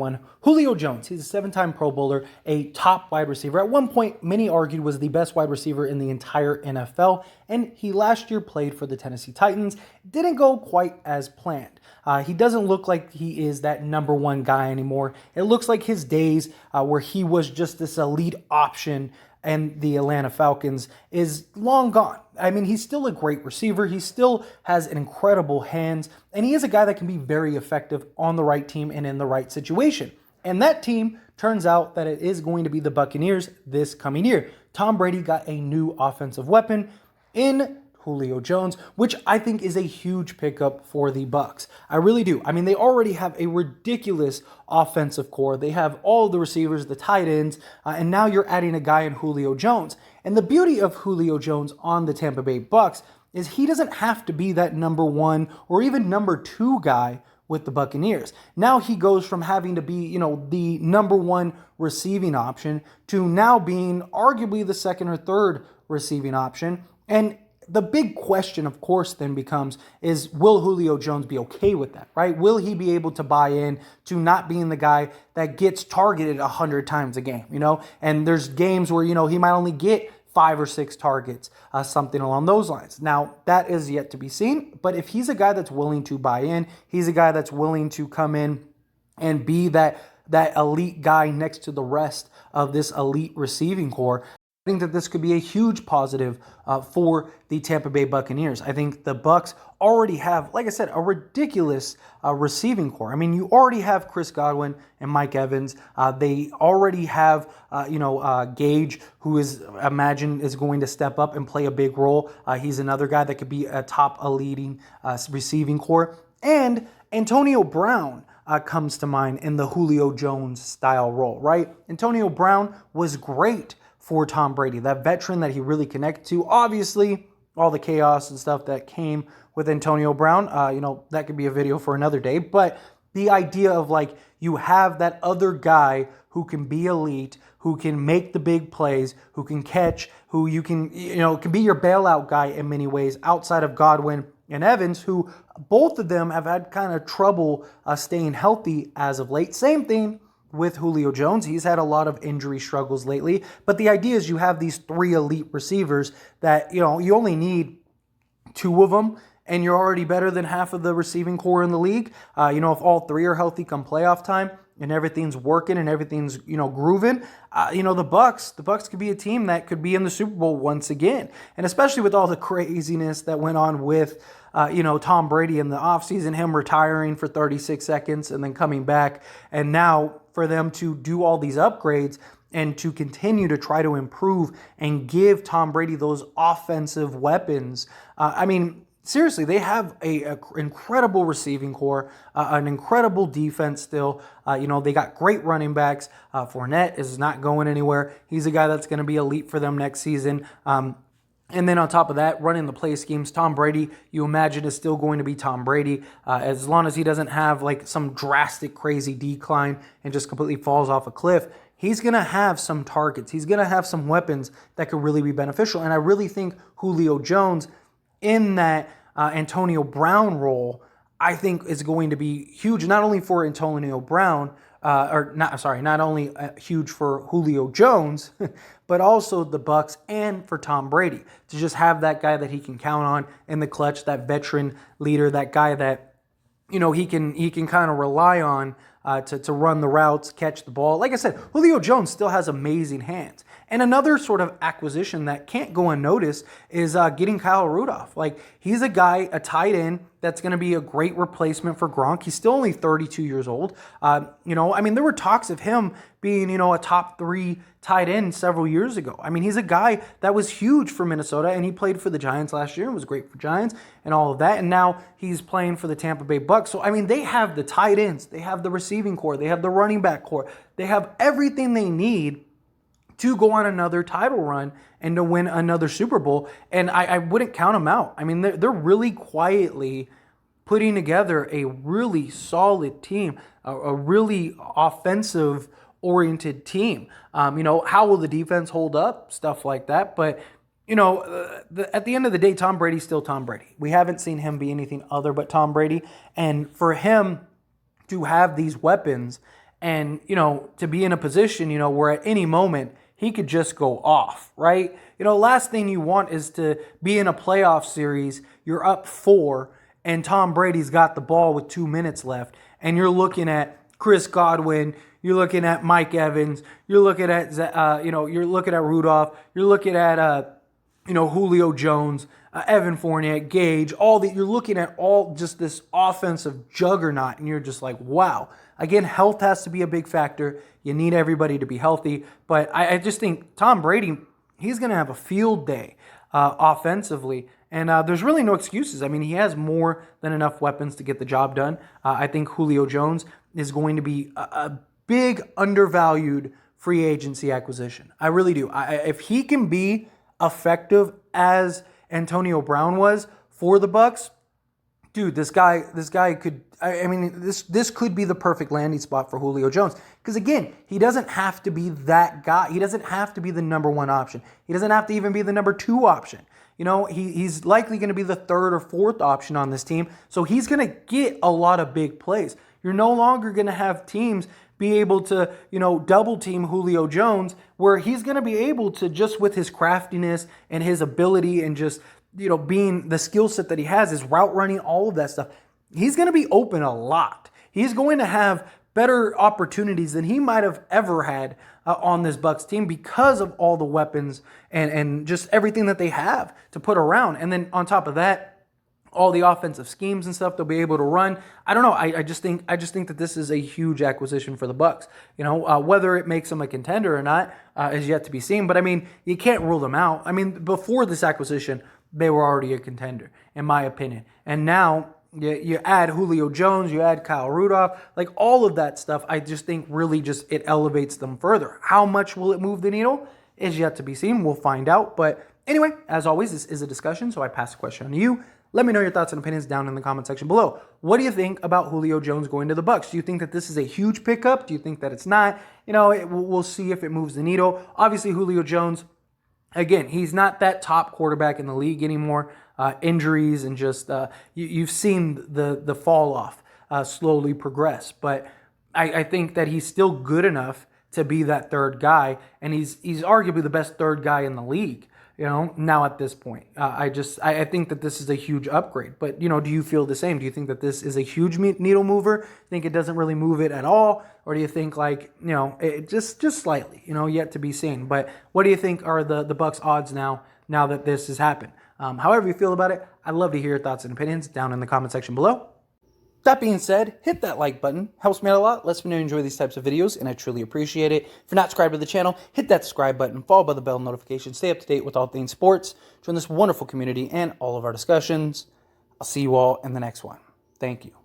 one. Julio Jones, he's a seven-time Pro Bowler, a top wide receiver. At one point, many argued was the best wide receiver in the entire NFL, and he last year played for the Tennessee Titans. Didn't go quite as planned. He doesn't look like he is that number one guy anymore. It looks like his days where he was just this elite option and the Atlanta Falcons is long gone. I mean, he's still a great receiver. He still has an incredible hands, and he is a guy that can be very effective on the right team and in the right situation. And that team turns out that it is going to be the Buccaneers this coming year. Tom Brady got a new offensive weapon in Julio Jones, which I think is a huge pickup for the Bucs. I really do. I mean, they already have a ridiculous offensive core. They have all the receivers, the tight ends, and now you're adding a guy in Julio Jones. And the beauty of Julio Jones on the Tampa Bay Bucs is he doesn't have to be that number one or even number two guy with the Buccaneers. Now he goes from having to be, the number one receiving option to now being arguably the second or third receiving option. And the big question, of course, then becomes is will Julio Jones be okay with that, right? Will he be able to buy in to not being the guy that gets targeted 100 times a game, And there's games where, he might only get 5 or 6 targets, something along those lines. Now, that is yet to be seen, but if he's a guy that's willing to buy in, he's a guy that's willing to come in and be that elite guy next to the rest of this elite receiving core, I think that this could be a huge positive for the Tampa Bay Buccaneers. I think the Bucs already have, like I said, a ridiculous receiving core. I mean, you already have Chris Godwin and Mike Evans. They already have, Gage, who is going to step up and play a big role. He's another guy that could be a top leading receiving core. And Antonio Brown comes to mind in the Julio Jones style role, right? Antonio Brown was great for Tom Brady, that veteran that he really connected to. Obviously, all the chaos and stuff that came with Antonio Brown, that could be a video for another day. But the idea of you have that other guy who can be elite, who can make the big plays, who can catch, who you can, can be your bailout guy in many ways outside of Godwin and Evans, who both of them have had kind of trouble staying healthy as of late. Same thing with Julio Jones. He's had a lot of injury struggles lately, but the idea is you have these 3 elite receivers that, you only need 2 of them, and you're already better than half of the receiving core in the league. If all 3 are healthy come playoff time and everything's working and everything's, grooving, the Bucs could be a team that could be in the Super Bowl once again. And especially with all the craziness that went on with, Tom Brady in the offseason, him retiring for 36 seconds and then coming back. And now for them to do all these upgrades and to continue to try to improve and give Tom Brady those offensive weapons. Seriously, they have a incredible receiving core, an incredible defense still. They got great running backs. Fournette is not going anywhere. He's a guy that's going to be elite for them next season. And then on top of that, running the play schemes, Tom Brady, you imagine, is still going to be Tom Brady. As long as he doesn't have some drastic, crazy decline and just completely falls off a cliff, he's going to have some targets. He's going to have some weapons that could really be beneficial. And I really think Julio Jones in that Antonio Brown role, I think is going to be huge, not only for Antonio Brown, not only huge for Julio Jones, but also the Bucs and for Tom Brady to just have that guy that he can count on in the clutch, that veteran leader, that guy that he can kind of rely on to run the routes, catch the ball. Like I said, Julio Jones still has amazing hands. And another sort of acquisition that can't go unnoticed is getting Kyle Rudolph. He's a guy, a tight end, that's going to be a great replacement for Gronk. He's still only 32 years old. There were talks of him being, a top 3 tight end several years ago. He's a guy that was huge for Minnesota, and he played for the Giants last year and was great for Giants and all of that. And now he's playing for the Tampa Bay Bucs. So, they have the tight ends. They have the receiving core. They have the running back core. They have everything they need to go on another title run and to win another Super Bowl. And I wouldn't count them out. They're really quietly putting together a really solid team, a really offensive-oriented team. How will the defense hold up? Stuff like that. But, at the end of the day, Tom Brady's still Tom Brady. We haven't seen him be anything other but Tom Brady. And for him to have these weapons And, to be in a position, where at any moment he could just go off, right? Last thing you want is to be in a playoff series, you're up 4, and Tom Brady's got the ball with 2 minutes left, and you're looking at Chris Godwin, you're looking at Mike Evans, you're looking at, you're looking at Rudolph, you're looking at, Julio Jones, Evan Fournette, Gage, you're looking at all just this offensive juggernaut, and you're just like, wow. Again, health has to be a big factor. You need everybody to be healthy. But I just think Tom Brady, he's going to have a field day offensively. And there's really no excuses. I mean, he has more than enough weapons to get the job done. I think Julio Jones is going to be a big undervalued free agency acquisition. I really do. If he can be effective as Antonio Brown was for the Bucs, dude, this guy could. This could be the perfect landing spot for Julio Jones. Because again, he doesn't have to be that guy. He doesn't have to be the number 1 option. He doesn't have to even be the number 2 option. He's likely going to be the 3rd or 4th option on this team. So he's going to get a lot of big plays. You're no longer going to have teams be able to, double team Julio Jones, where he's going to be able to, just with his craftiness and his ability and just, being the skill set that he has, his route running, all of that stuff, he's going to be open a lot. He's going to have better opportunities than he might have ever had on this Bucs team because of all the weapons and just everything that they have to put around. And then on top of that, all the offensive schemes and stuff they'll be able to run. I don't know. I just think that this is a huge acquisition for the Bucs. Whether it makes them a contender or not is yet to be seen. But I mean, you can't rule them out. I mean, before this acquisition, they were already a contender, in my opinion. And now you add Julio Jones, you add Kyle Rudolph, like all of that stuff. I just think really it elevates them further. How much will it move the needle is yet to be seen. We'll find out. But anyway, as always, this is a discussion, so I pass the question on to you. Let me know your thoughts and opinions down in the comment section below. What do you think about Julio Jones going to the Bucs? Do you think that this is a huge pickup? Do you think that it's not? We'll see if it moves the needle. Obviously, Julio Jones, again, he's not that top quarterback in the league anymore. Injuries and just you've seen the fall off slowly progress. But I think that he's still good enough to be that 3rd guy, and he's arguably the best 3rd guy in the league. Now at this point, I think that this is a huge upgrade. But do you feel the same? Do you think that this is a huge needle mover? Think it doesn't really move it at all, or do you think it just slightly? Yet to be seen. But what do you think are the Bucs odds now that this has happened? However you feel about it, I'd love to hear your thoughts and opinions down in the comment section below. That being said, hit that like button. Helps me out a lot. Lets me know you enjoy these types of videos, and I truly appreciate it. If you're not subscribed to the channel, hit that subscribe button, followed by the bell notification. Stay up to date with all things sports. Join this wonderful community and all of our discussions. I'll see you all in the next one. Thank you.